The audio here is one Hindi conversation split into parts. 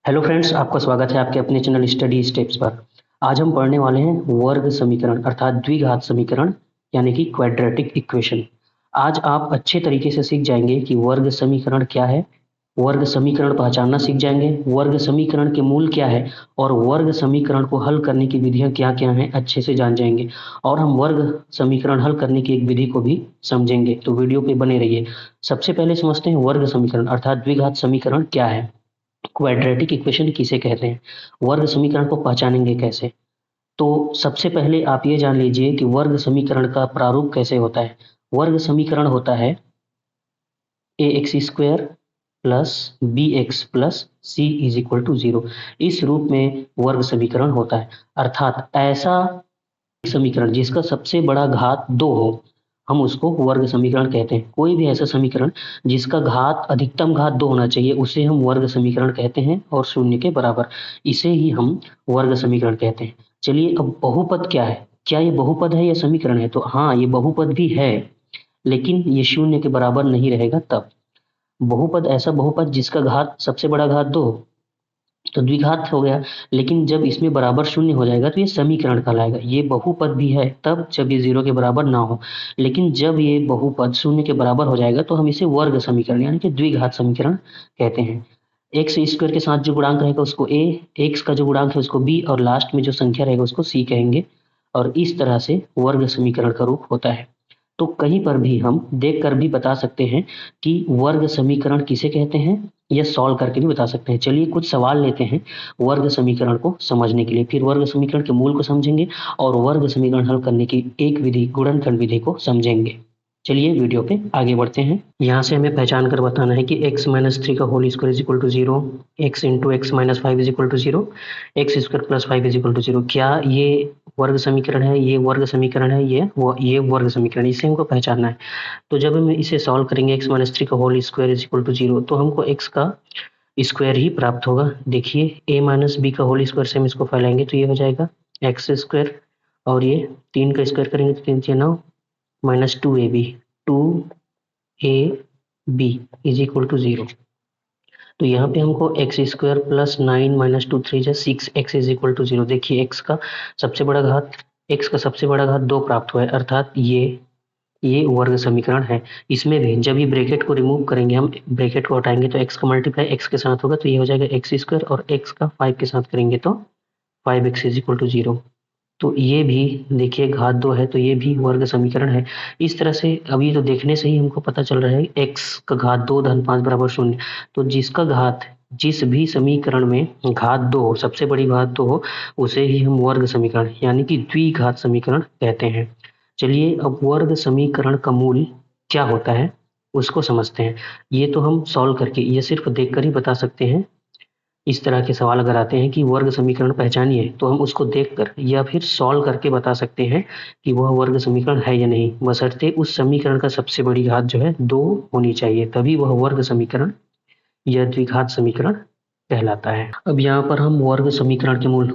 हेलो फ्रेंड्स, आपका स्वागत है आपके अपने चैनल स्टडी स्टेप्स पर। आज हम पढ़ने वाले हैं वर्ग समीकरण अर्थात द्विघात समीकरण यानी कि क्वाड्रेटिक इक्वेशन। आज आप अच्छे तरीके से सीख जाएंगे कि वर्ग समीकरण क्या है, वर्ग समीकरण पहचानना सीख जाएंगे, वर्ग समीकरण के मूल क्या है और वर्ग समीकरण को हल करने की विधियां क्या क्या हैं अच्छे से जान जाएंगे। और हम वर्ग समीकरण हल करने की एक विधि को भी समझेंगे, तो वीडियो पे बने रहिए। सबसे पहले समझते हैं वर्ग समीकरण अर्थात द्विघात समीकरण क्या है, क्वाड्रेटिक इक्वेशन किसे कहते हैं, वर्ग समीकरण को पहचानेंगे कैसे। तो सबसे पहले आप ये जान लीजिए कि वर्ग समीकरण का प्रारूप कैसे होता है। वर्ग समीकरण होता है a x square plus b x plus c is equal to zero. इस रूप में वर्ग समीकरण होता है, अर्थात ऐसा समीकरण जिसका सबसे बड़ा घात दो हो, हम उसको वर्ग समीकरण कहते हैं। कोई भी ऐसा समीकरण जिसका घात अधिकतम घात दो होना चाहिए उसे हम वर्ग समीकरण कहते हैं, और शून्य के बराबर, इसे ही हम वर्ग समीकरण कहते हैं। चलिए, अब बहुपद क्या है, क्या ये बहुपद है या समीकरण है? तो हाँ, ये बहुपद भी है, लेकिन ये शून्य के बराबर नहीं रहेगा। तब बहुपद ऐसा बहुपद जिसका घात सबसे बड़ा घात दो हो, तो द्विघात हो गया। लेकिन जब इसमें बराबर शून्य हो जाएगा तो ये समीकरण कहलाएगा। ये बहुपद भी है तब जब ये जीरो के बराबर ना हो, लेकिन जब ये बहुपद शून्य के बराबर हो जाएगा तो हम इसे वर्ग समीकरण यानी कि द्विघात समीकरण कहते हैं। एक्स स्क्वायर के साथ जो गुणांक रहेगा उसको ए, एक्स का जो गुणांक है उसको बी, और लास्ट में जो संख्या रहेगा उसको सी कहेंगे। और इस तरह से वर्ग समीकरण का रूप होता है। तो कहीं पर भी हम देख कर भी बता सकते हैं कि वर्ग समीकरण किसे कहते हैं, या सॉल्व करके भी बता सकते हैं। चलिए कुछ सवाल लेते हैं वर्ग समीकरण को समझने के लिए, फिर वर्ग समीकरण के मूल को समझेंगे और वर्ग समीकरण हल करने की एक विधि गुणनखंड विधि को समझेंगे। चलिए वीडियो पे आगे बढ़ते हैं। यहाँ से हमें पहचान कर बताना है कि x माइनस थ्री का whole square is equal to zero, x into x minus five is equal to zero, x square plus five is equal to zero. क्या ये वर्ग समीकरण है? ये वर्ग समीकरण है, ये वर्ग समीकरण, इसे हमको पहचानना है। तो जब हम इसे सॉल्व करेंगे एक्स माइनस थ्री का whole square is equal to zero, तो हमको एक्स का स्क्वायर ही प्राप्त होगा। देखिए ए माइनस बी का होल स्क्वायर से हम इसको फैलाएंगे तो ये हो जाएगा एक्स स्क्वायर, और ये तीन का स्क्वायर करेंगे तो तीन 9 minus two a b, two a b is equal to zero. तो यहाँ पे हमको x square plus nine minus two three जा six x is equal to zero. देखिए एक्स का सबसे बड़ा घात दो प्राप्त हुआ है, अर्थात ये वर्ग समीकरण है। इसमें भी जब ये ब्रैकेट को रिमूव करेंगे, हम ब्रैकेट को हटाएंगे तो एक्स का मल्टीप्लाई एक्स के साथ होगा, तो ये हो जाएगा एक्स स्क्वायर, और एक्स का फाइव के साथ करेंगे तो five x is equal to zero. तो ये भी देखिए घात दो है, तो ये भी वर्ग समीकरण है। इस तरह से अभी तो देखने से ही हमको पता चल रहा है एक्स का घात दो धन पांच बराबर शून्य। तो जिसका घात जिस भी समीकरण में घात दो हो, सबसे बड़ी घात दो हो, उसे ही हम वर्ग समीकरण यानी कि द्विघात समीकरण कहते हैं। चलिए अब वर्ग समीकरण का मूल क्या होता है उसको समझते हैं। ये तो हम सॉल्व करके, ये सिर्फ देखकर ही बता सकते हैं। इस तरह के सवाल अगर आते हैं कि वर्ग समीकरण पहचानिए, तो हम उसको देखकर या फिर सॉल्व करके बता सकते हैं कि वह वर्ग समीकरण है या नहीं, बशर्ते उस समीकरण का सबसे बड़ी घात जो है दो होनी चाहिए, तभी वह वर्ग समीकरण या द्विघात समीकरण कहलाता है। अब यहाँ पर हम वर्ग समीकरण के मूल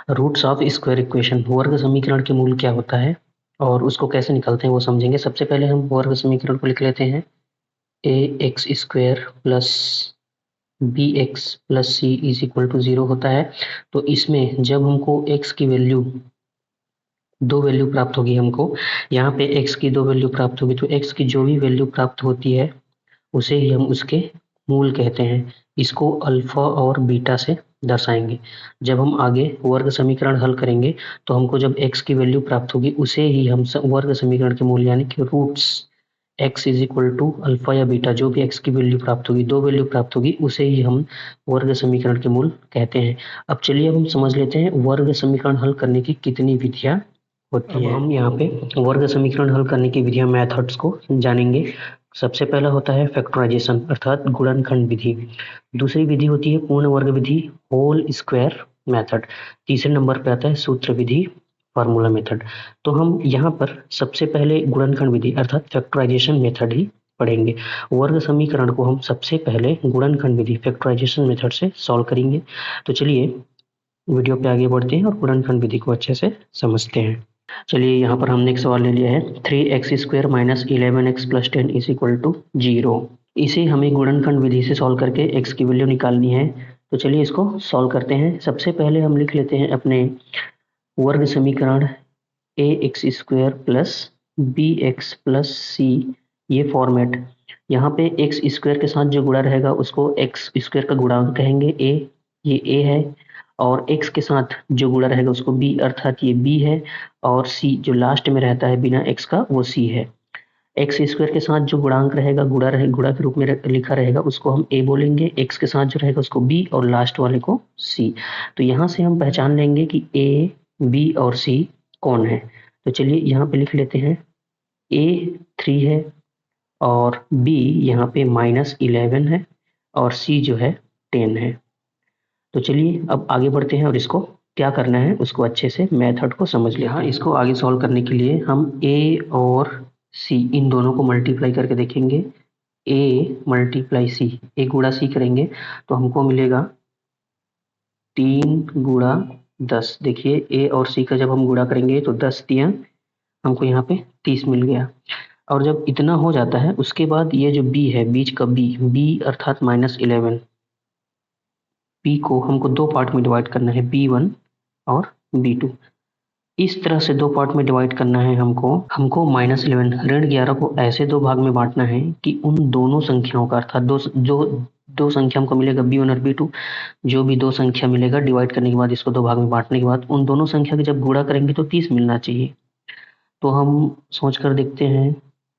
रूट्स ऑफ स्क्वायर इक्वेशन, वर्ग समीकरण के मूल क्या होता है और उसको कैसे निकालते हैं वो समझेंगे। सबसे पहले हम वर्ग समीकरण को लिख लेते हैं। A x square plus b x plus c is equal to zero होता है। तो इसमें जब हमको एक्स की वैल्यू दो वैल्यू प्राप्त होगी, हमको यहाँ पे एक्स की दो वैल्यू प्राप्त होगी, तो एक्स की जो भी वैल्यू प्राप्त होती है उसे ही हम उसके मूल कहते हैं। इसको अल्फा और बीटा से दर्शाएंगे। जब हम आगे वर्ग समीकरण हल करेंगे तो हमको जब एक्स की वैल्यू प्राप्त होगी उसे ही हम वर्ग समीकरण के मूल यानी कि roots x is equal to alpha या बीटा, जो भी एक्स की वैल्यू प्राप्त होगी, दो वैल्यू प्राप्त होगी, उसे ही हम वर्ग समीकरण के मूल कहते हैं। अब चलिए अब हम समझ लेते हैं वर्ग समीकरण हल करने की कितनी विधियां होती हैं। हम यहाँ पे वर्ग समीकरण हल करने की विधियां मेथड्स को जानेंगे। सबसे पहला होता है फैक्टराइजेशन अर्थात गुणनखंड विधि। दूसरी विधि होती है पूर्ण वर्ग विधि, होल स्क्वायर मेथड। तीसरे नंबर पे आता है सूत्र विधि, फार्मूला मेथड। तो हम यहाँ पर सबसे पहले गुणनखंड विधि अर्थात फैक्टराइजेशन मेथड ही पढ़ेंगे। वर्ग समीकरण को हम सबसे पहले गुणनखंड विधि फैक्टराइजेशन मेथड से सॉल्व करेंगे। तो चलिए वीडियो पे आगे बढ़ते हैं और गुणनखंड विधि को अच्छे से समझते हैं। चलिए यहाँ पर हमने एक सवाल ले लिया है, three x square minus eleven x plus ten is equal to zero. इसे हमें गुणनखंड विधि से सॉल्व करके एक्स की वैल्यू निकालनी है। तो चलिए इसको सॉल्व करते हैं। सबसे पहले हम लिख लेते हैं अपने वर्ग समीकरण a x square plus b x plus c, ये फॉर्मेट। यहाँ पे एक्स स्क्वायर के साथ जो गुणा रहेगा उसको एक्स स्क्वायर का गुणांक कहेंगे ए, ये ए है। और एक्स के साथ जो गुणा रहेगा उसको बी, अर्थात ये बी है। और सी जो लास्ट में रहता है बिना एक्स का, वो सी है। एक्स स्क्वायर के साथ जो गुणांक रहेगा, गुणा के रूप में लिखा रहेगा, उसको हम ए बोलेंगे। एक्स के साथ जो रहेगा उसको बी, और लास्ट वाले को सी। तो यहाँ से हम पहचान लेंगे कि ए, बी और सी कौन है। तो चलिए यहाँ पे लिख लेते हैं, ए 3 है और बी यहाँ पे -11 है और सी जो है 10 है। तो चलिए अब आगे बढ़ते हैं और इसको क्या करना है उसको अच्छे से मेथड को समझ लेते हैं। यहाँ इसको आगे सॉल्व करने के लिए हम ए और सी इन दोनों को मल्टीप्लाई करके देखेंगे। ए मल्टीप्लाई सी, ए गुणा सी करेंगे तो हमको मिलेगा 3 गुणा 10। देखिए ए और सी का जब हम गुणा करेंगे तो 10 तियां हमको यहाँ पे 30 मिल गया। और जब इतना हो जाता है उसके बाद ये जो बी है, बीच का बी अर्थात -11, बी को हमको दो पार्ट में डिवाइड करना है, B1 और B2। इस तरह से दो पार्ट में डिवाइड करना है हमको -11 ऋण 11 को ऐसे दो भाग में बांटना है कि उन दोनों संख्याओं का, अर्थात दो संख्या हमको मिलेगा B1 और B2, जो भी दो संख्या मिलेगा डिवाइड करने के बाद, इसको दो भाग में बांटने के बाद उन दोनों संख्या के जब गुणा करेंगे तो 30 मिलना चाहिए। तो हम सोच कर देखते हैं,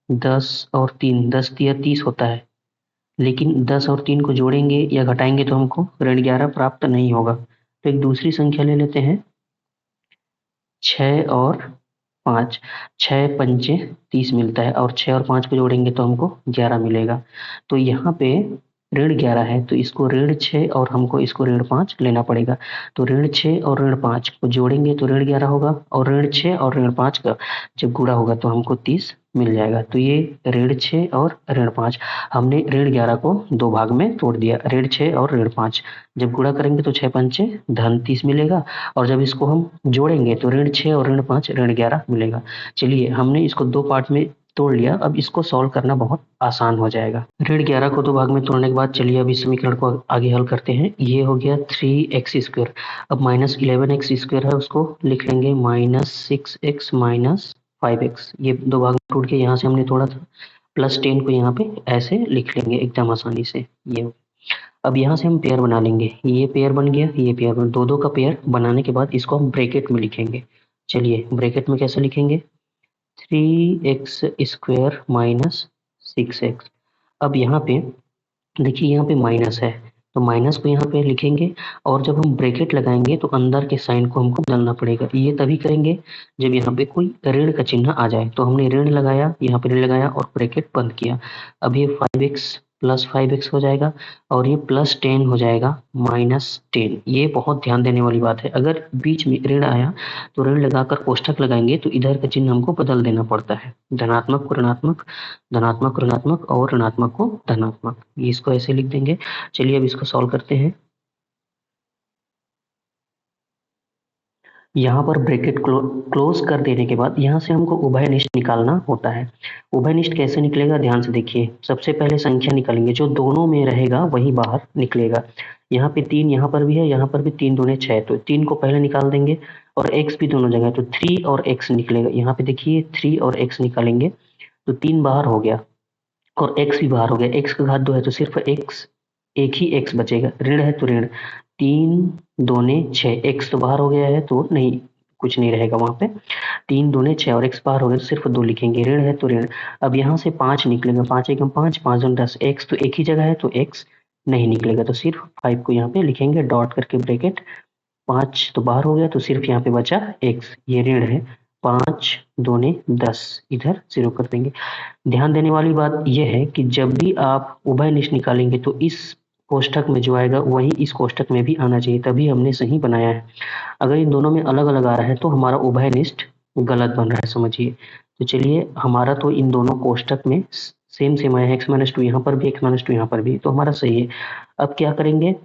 10 और 3, 10 तिया 30 होता है, लेकिन 10 और 3 को जोड़ेंगे या घटाएंगे तो हमको ऋण 11 प्राप्त नहीं होगा। तो एक दूसरी संख्या ले लेते हैं, 6 और 5, 6 पंचे 30 मिलता है और 6 और 5 को जोड़ेंगे तो हमको 11 मिलेगा। तो यहाँ पे ऋण 11 है तो इसको ऋण 6 और हमको इसको ऋण 5 लेना पड़ेगा। तो ऋण 6 और ऋण 5 को जोड़ेंगे तो ऋण 11 होगा, और ऋण 6 और ऋण 5 का जब गुणा होगा तो हमको 30 मिल जाएगा। तो ये ऋण 6 और ऋण 5, हमने ऋण 11 को दो भाग में तोड़ दिया, ऋण 6 और ऋण 5। जब गुणा करेंगे तो 6 पंचे धन 30 मिलेगा, और जब इसको हम जोड़ेंगे तो ऋण 6 और ऋण 5 ऋण 11 मिलेगा। चलिए हमने इसको दो पार्ट में तोड़ लिया, अब इसको सॉल्व करना बहुत आसान हो जाएगा। ऋण 11 को दो भाग में तोड़ने के बाद चलिए अब इस समीकरण को आगे हल करते हैं। ये हो गया 3x²। अब -11x² है उसको लिख लेंगे -6x -5x। ये दो भाग में टूट के यहाँ से हमने तोड़ा था, +10 को यहाँ पे ऐसे लिख लेंगे एकदम आसानी से। ये अब यहाँ से हम पेयर बना लेंगे, ये पेयर बन गया, ये पेयर बन, दो का पेयर बनाने के बाद इसको हम ब्रैकेट में लिखेंगे। चलिए ब्रैकेट में कैसे लिखेंगे, 3x² -6x। अब यहाँ पे देखिए, यहाँ पे माइनस है तो माइनस को यहाँ पे लिखेंगे, और जब हम ब्रैकेट लगाएंगे तो अंदर के साइन को हमको बदलना पड़ेगा। ये तभी करेंगे जब यहाँ पे कोई ऋण का चिन्ह आ जाए। तो हमने ऋण लगाया, यहाँ पे ऋण लगाया और ब्रैकेट बंद किया। अब ये 5x + 5x हो जाएगा, और ये +10 हो जाएगा -10। ये बहुत ध्यान देने वाली बात है, अगर बीच में ऋण आया तो ऋण लगाकर कोष्ठक लगाएंगे तो इधर का चिन्ह हमको बदल देना पड़ता है, धनात्मक को ऋणात्मक, धनात्मक को ऋणात्मक और ऋणात्मक को धनात्मक। ये इसको ऐसे लिख देंगे। चलिए अब इसको सॉल्व करते हैं। यहाँ पर ब्रैकेट क्लोज कर देने के बाद यहाँ से हमको उभयनिष्ठ निकालना होता है। उभयनिष्ठ कैसे निकलेगा, ध्यान से देखिए। सबसे पहले संख्या निकालेंगे, जो दोनों में रहेगा वही बाहर निकलेगा। यहाँ पे 3 यहाँ पर भी है, यहाँ पर भी 3 दूने 6, तो 3 को पहले निकाल देंगे, और x भी दोनों जगह, तो 3 और x निकलेगा। यहाँ पे देखिए 3 और x निकालेंगे तो 3 बाहर हो गया और x भी बाहर हो गया। x का घात 2 है तो सिर्फ x, एक ही x बचेगा। ऋण है तो ऋण, 3 दूने 6, x तो बाहर हो गया है तो नहीं, कुछ नहीं रहेगा वहां पे। 3 दूने 6 और x बाहर हो गया तो सिर्फ 2 लिखेंगे। ऋण है तो ऋण। अब यहाँ से 5 निकलेगा, 5 एकम 5, 5 दूने 10, x तो एक ही जगह है तो x नहीं निकलेगा, तो सिर्फ 5 को यहाँ पे लिखेंगे डॉट करके ब्रैकेट। 5 तो बाहर हो गया तो सिर्फ यहाँ पे बचा x, ये ऋण है। 5 दूने 10, इधर 0 कर देंगे। ध्यान देने वाली बात यह है कि जब भी आप उभयनिष्ठ निकालेंगे तो इस कोष्ठक में जो आएगा वही इस कोष्ठक में भी आना चाहिए, तभी हमने सही बनाया है। अगर इन दोनों में अलग अलग आ रहा है तो हमारा उभयनिष्ठ गलत बन रहा है, समझिए। तो चलिए, हमारा तो इन दोनों कोष्ठक में सेम आया, x-2 यहाँ पर भी, x-2 यहाँ पर भी, तो हमारा सही है। अब क्या करेंगे,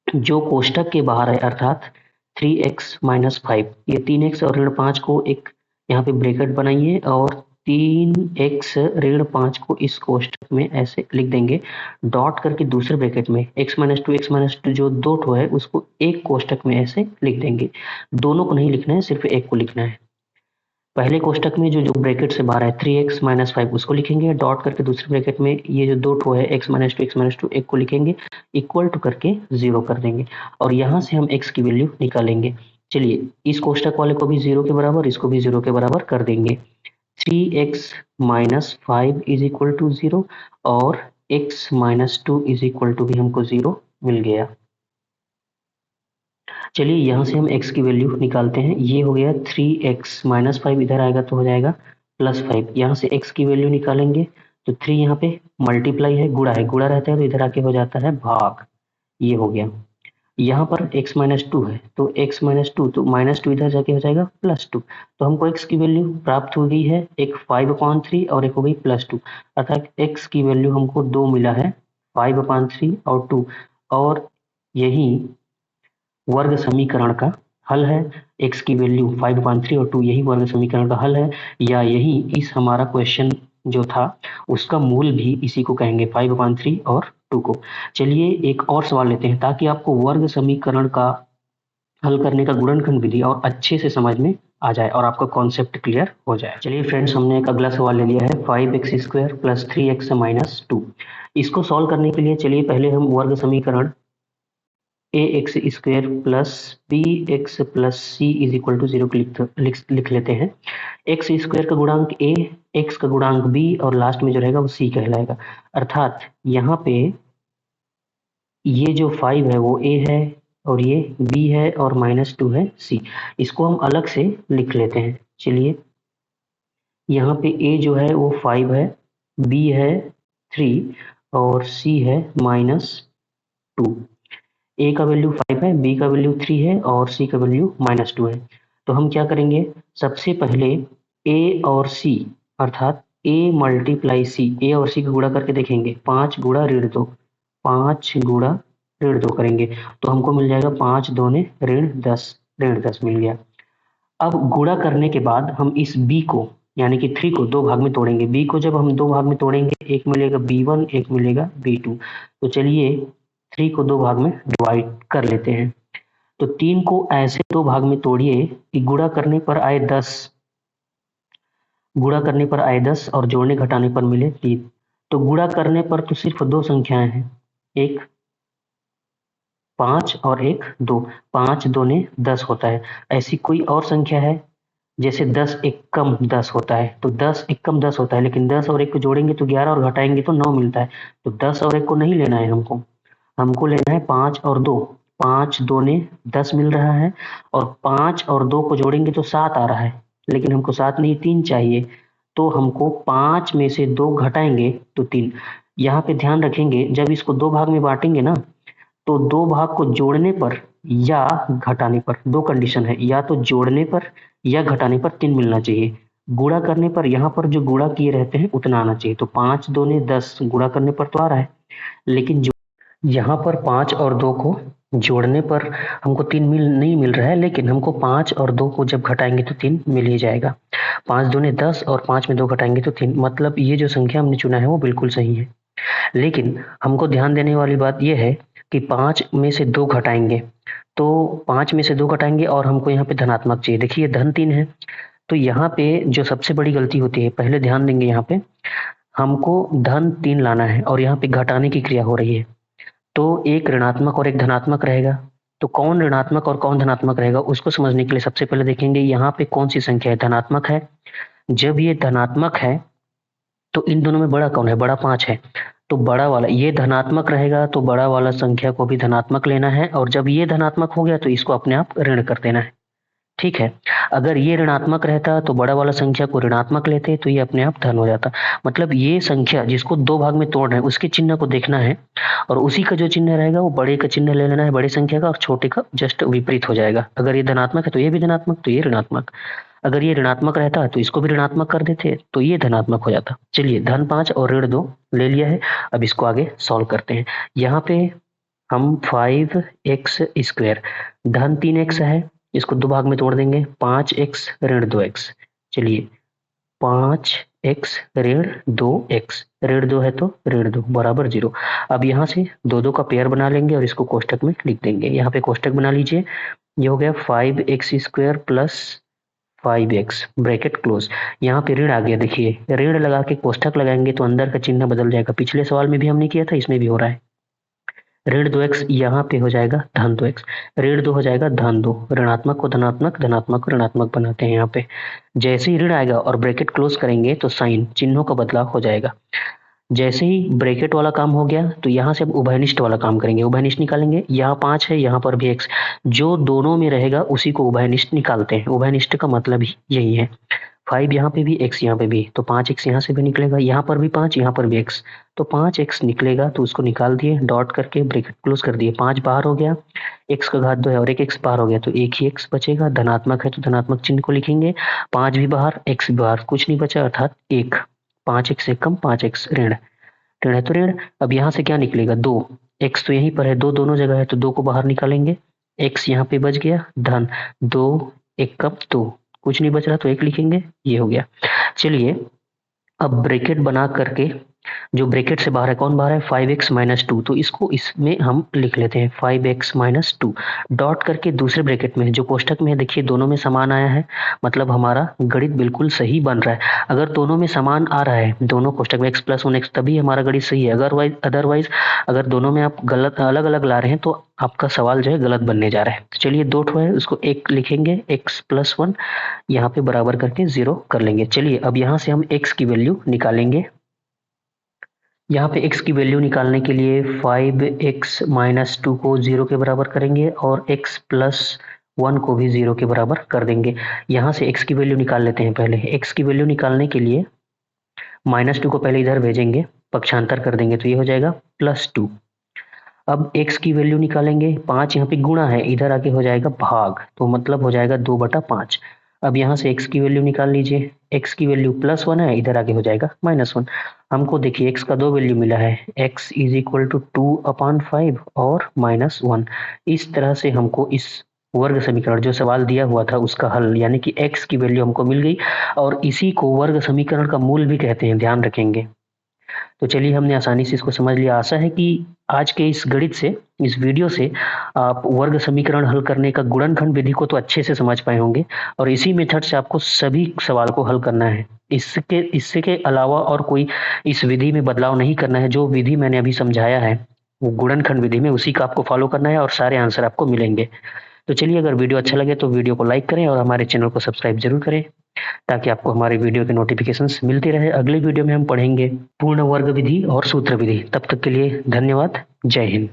जो कोष्ठक के बाहर है अर्थात 3x - 5, ये 3x और ऋण 5 को एक यहाँ पे ब्रैकेट बनाइए, और 3x ऋण 5 को इस कोष्टक में ऐसे लिख देंगे, डॉट करके दूसरे ब्रैकेट में x माइनस टू जो दो ठो है उसको एक कोष्टक में ऐसे लिख देंगे। दोनों को नहीं लिखना है, सिर्फ एक को लिखना है। पहले कोष्टक में जो ब्रैकेट से बाहर है 3x माइनस 5 उसको लिखेंगे, डॉट करके दूसरे ब्रैकेट में ये जो दो ठो है x माइनस टू एक को लिखेंगे, इक्वल टू करके 0 कर देंगे और यहाँ से हम x की वैल्यू निकालेंगे। चलिए इस कोष्टक वाले को भी 0 के बराबर, इसको भी 0 के बराबर कर देंगे। 3x minus 5 is equal to 0 और x minus 2 is equal to भी हमको 0 मिल गया। चलिए यहाँ से हम x की वैल्यू निकालते हैं। ये हो गया 3x माइनस 5, इधर आएगा तो हो जाएगा प्लस 5। यहाँ से x की वैल्यू निकालेंगे तो 3 यहाँ पे मल्टीप्लाई है, गुणा रहता है तो इधर आके हो जाता है भाग। ये हो गया। यहाँ पर x माइनस 2 है तो x माइनस 2 तो माइनस 2 इधर जाके हो जाएगा प्लस 2। तो हमको x की वैल्यू प्राप्त हो गई है, एक 5/3 और एक हो गई प्लस 2, अर्थात x की वैल्यू हमको 2 मिला है, 5/3 और 2। और यही वर्ग समीकरण का हल है। x की वैल्यू 5/3 और 2 यही वर्ग समीकरण का हल है, या यही इस हमारा क्वेश्चन जो था उसका मूल भी इसी को कहेंगे, 5/3 और 2 को। चलिए एक और सवाल लेते हैं ताकि आपको वर्ग समीकरण का हल करने का गुणनखंड विधि और अच्छे से समझ में आ जाए और आपका कॉन्सेप्ट क्लियर हो जाए। चलिए फ्रेंड्स, हमने एक अगला सवाल ले लिया है 5x² प्लस 3x माइनस 2। इसको सॉल्व करने के लिए चलिए पहले हम वर्ग समीकरण ax² plus bx plus c is equal to 0 लिख लेते हैं। x² का गुणांक a, x का गुणांक b और लास्ट में जो रहेगा वो c कहलाएगा। अर्थात यहाँ पे ये जो 5 है वो a है और ये b है और -2 है c। इसको हम अलग से लिख लेते हैं। चलिए यहाँ पे a जो है वो 5 है, b है 3 और c है -2। a का वैल्यू 5 है, b का वैल्यू 3 है और c का वैल्यू -2 है। तो हम क्या करेंगे, सबसे पहले a और c अर्थात a मल्टीप्लाई c, a और c का गुणा करके देखेंगे। 5 गुणा ऋण 2, 5 गुणा ऋण 2 करेंगे तो हमको मिल जाएगा 5 दूने ऋण 10, ऋण 10 मिल गया। अब गुणा करने के बाद हम इस b को यानी कि 3 को दो भाग में तोड़ेंगे। b को जब हम दो भाग में तोड़ेंगे, एक मिलेगा b1, एक मिलेगा b2। तो चलिए 3 को दो भाग में डिवाइड कर लेते हैं। तो 3 को ऐसे दो भाग में तोड़िए कि गुणा करने पर आए 10, गुणा करने पर आए 10 और जोड़ने घटाने पर मिले 3। तो गुणा करने पर तो सिर्फ दो संख्याएं हैं, एक 5 और एक 2। 5 दूने 10 होता है। ऐसी कोई और संख्या है, जैसे 10 एकम 10 होता है, तो 10 एकम 10 होता है, लेकिन 10 और 1 को जोड़ेंगे तो 11 और घटाएंगे तो 9 मिलता है। तो 10 और 1 को नहीं लेना है हमको लेना है 5 और 2। 5 दूने 10 मिल रहा है और 5 और 2 को जोड़ेंगे तो 7 आ रहा है, लेकिन हमको 7 नहीं 3 चाहिए। तो हमको 5 में से 2 घटाएंगे तो 3। यहाँ पे ध्यान रखेंगे, जब इसको दो भाग में बांटेंगे ना तो दो भाग को जोड़ने पर या घटाने पर, दो कंडीशन है, या तो जोड़ने पर या घटाने पर 3 मिलना चाहिए। गुणा करने पर यहाँ पर जो गुणा किए रहते हैं उतना आना चाहिए। तो 5 दूने 10 गुणा करने पर तो आ रहा है, लेकिन यहाँ पर 5 और 2 को जोड़ने पर हमको 3 नहीं मिल रहा है, लेकिन हमको 5 और 2 को जब घटाएंगे तो 3 मिल ही जाएगा। 5 दूने 10 और 5 में 2 घटाएंगे तो 3, मतलब ये जो संख्या हमने चुना है वो बिल्कुल सही है। लेकिन हमको ध्यान देने वाली बात यह है कि 5 में से 2 घटाएंगे तो 5 में से 2 घटाएंगे और हमको यहाँ पे धनात्मक चाहिए। देखिए धन 3 है, तो यहाँ पे जो सबसे बड़ी गलती होती है, पहले ध्यान देंगे यहाँ पे हमको धन 3 लाना है और यहाँ पे घटाने की क्रिया हो रही है, तो एक ऋणात्मक और एक धनात्मक रहेगा। तो कौन ऋणात्मक और कौन धनात्मक रहेगा उसको समझने के लिए सबसे पहले देखेंगे यहाँ पे कौन सी संख्या है, धनात्मक है। जब ये धनात्मक है तो इन दोनों में बड़ा कौन है, बड़ा 5 है, तो बड़ा वाला ये धनात्मक रहेगा, तो बड़ा वाला संख्या को भी धनात्मक लेना है और जब ये धनात्मक हो गया तो इसको अपने आप ऋण कर देना है। ठीक है, अगर ये ऋणात्मक रहता तो बड़ा वाला संख्या को ऋणात्मक लेते तो ये अपने आप धन हो जाता। मतलब ये संख्या जिसको दो भाग में तोड़ना है उसके चिन्ह को देखना है और उसी का जो चिन्ह रहेगा वो बड़े का चिन्ह ले लेना है, बड़ी संख्या का, और छोटे का जस्ट विपरीत हो जाएगा। अगर ये धनात्मक है तो ये भी धनात्मक, तो ये ऋणात्मक। अगर ये ऋणात्मक रहता तो इसको भी ऋणात्मक कर देते तो ये धनात्मक हो जाता। चलिए धन 5 और ऋण 2 ले लिया है, अब इसको आगे सॉल्व करते हैं। यहाँ पे हम 5x², धन 3x है, इसको दो भाग में तोड़ देंगे, 5x ऋण 2x। चलिए 5x ऋण 2x, ऋण 2 है तो ऋण 2 बराबर 0। अब यहाँ से दो दो का पेयर बना लेंगे और इसको कोष्टक में लिख देंगे। यहाँ पे कोष्टक बना लीजिए, ये हो गया 5x² plus 5x bracket close. यहाँ पे ऋण आ गया, देखिए ऋण लगा के कोष्टक लगाएंगे तो अंदर का चिन्ह बदल जाएगा। पिछले सवाल में भी हमने किया था, इसमें भी हो रहा है। ऋण 2x यहाँ पे हो जाएगा धन 2x, ऋण 2 हो जाएगा धन 2, ऋणात्मक को धनात्मक, धनात्मक को ऋणात्मक बनाते हैं। यहाँ पे जैसे ही ऋण आएगा और ब्रैकेट क्लोज करेंगे तो साइन चिन्हों का बदलाव हो जाएगा। जैसे ही ब्रैकेट वाला काम हो गया तो यहाँ से अब उभयनिष्ठ वाला काम करेंगे। उभयनिष्ठ निकालेंगे, यहाँ 5 है, यहाँ पर भी x, जो दोनों में रहेगा उसी को उभयनिष्ठ निकालते हैं। उभयनिष्ठ का मतलब ही यही है, 5 यहाँ पे भी, x यहाँ पे भी, तो 5x यहाँ से भी निकलेगा, यहाँ पर भी 5, यहाँ पर भी x, तो 5x निकलेगा। तो उसको निकाल दिए, डॉट करके ब्रैकेट क्लोज कर दिए। 5 बाहर हो गया, x का घात 2 है और एक x बाहर हो गया तो एक ही x बचेगा। धनात्मक है तो धनात्मक चिन्ह को लिखेंगे, 5 भी बाहर, x भी बाहर, कुछ नहीं बचा अर्थात 1। 5x से कम 5x ऋण, ऋण है तो ऋण। अब यहाँ से क्या निकलेगा 2, x तो यहीं पर है, 2 दोनों जगह है तो 2 को बाहर निकालेंगे, x यहाँ पे बच गया धन 2, 1 कम 2, कुछ नहीं बच रहा तो 1 लिखेंगे, ये हो गया। चलिए अब ब्रैकेट बना करके, जो ब्रैकेट से बाहर है, कौन बाहर है 5x माइनस 2, तो इसको इसमें हम लिख लेते हैं 5x माइनस 2, डॉट करके दूसरे ब्रैकेट में जो कोष्टक में है, देखिए दोनों में समान आया है, मतलब हमारा गणित बिल्कुल सही बन रहा है। अगर दोनों में समान आ रहा है, दोनों कोष्टक में x प्लस 1x, तभी हमारा गणित सही है। अदरवाइज अगर दोनों में आप गलत अलग अलग ला रहे हैं तो आपका सवाल जो है गलत बनने जा रहा है। तो चलिए 2 ठो है, उसको 1 लिखेंगे, x प्लस 1 यहाँ पे बराबर करके 0 कर लेंगे। चलिए अब यहाँ से हम x की वैल्यू निकालेंगे। यहाँ पे x की वैल्यू निकालने के लिए 5x माइनस 2 को 0 के बराबर करेंगे और x प्लस 1 को भी 0 के बराबर कर देंगे। यहाँ से x की वैल्यू निकाल लेते हैं। पहले x की वैल्यू निकालने के लिए -2 को पहले इधर भेजेंगे, पक्षांतर कर देंगे तो ये हो जाएगा +2। अब x की वैल्यू निकालेंगे, 5 यहाँ पे गुणा है, इधर आके हो जाएगा भाग, तो मतलब हो जाएगा 2/5। अब यहाँ से x की वैल्यू निकाल लीजिए, x की वैल्यू +1 है, इधर आगे हो जाएगा -1। हमको देखिए x का 2 वैल्यू मिला है, x = 2/5 और -1। इस तरह से हमको इस वर्ग समीकरण जो सवाल दिया हुआ था उसका हल, यानी कि x की वैल्यू हमको मिल गई, और इसी को वर्ग समीकरण का मूल भी कहते हैं, ध्यान रखेंगे। तो चलिए हमने आसानी से इसको समझ लिया। आशा है कि आज के इस गणित से, इस वीडियो से आप वर्ग समीकरण हल करने का गुणनखंड विधि को तो अच्छे से समझ पाए होंगे, और इसी मेथड से आपको सभी सवाल को हल करना है। इससे के अलावा और कोई इस विधि में बदलाव नहीं करना है। जो विधि मैंने अभी समझाया है वो गुणनखंड विधि में, उसी का आपको फॉलो करना है और सारे आंसर आपको मिलेंगे। तो चलिए, अगर वीडियो अच्छा लगे तो वीडियो को लाइक करें और हमारे चैनल को सब्सक्राइब जरूर करें, ताकि आपको हमारे वीडियो के नोटिफिकेशंस मिलती रहे। अगले वीडियो में हम पढ़ेंगे पूर्ण वर्ग विधि और सूत्र विधि। तब तक के लिए धन्यवाद। जय हिंद।